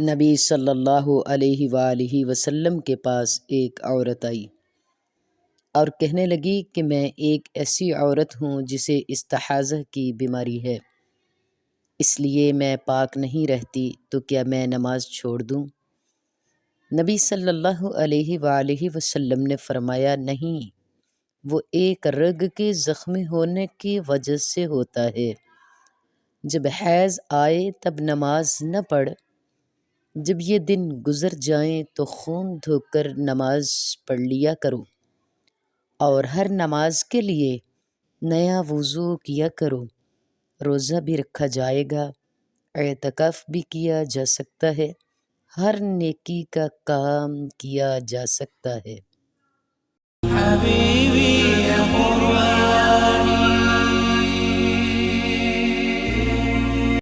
نبی صلی اللہ علیہ وآلہ وسلم کے پاس ایک عورت آئی اور کہنے لگی کہ میں ایک ایسی عورت ہوں جسے استحاضہ کی بیماری ہے، اس لیے میں پاک نہیں رہتی، تو کیا میں نماز چھوڑ دوں؟ نبی صلی اللہ علیہ وآلہ وسلم نے فرمایا، نہیں، وہ ایک رگ کے زخمی ہونے کی وجہ سے ہوتا ہے۔ جب حیض آئے تب نماز نہ پڑھ، جب یہ دن گزر جائیں تو خون دھو کر نماز پڑھ لیا کرو، اور ہر نماز کے لیے نیا وضو کیا کرو۔ روزہ بھی رکھا جائے گا، اعتکاف بھی کیا جا سکتا ہے، ہر نیکی کا کام کیا جا سکتا ہے۔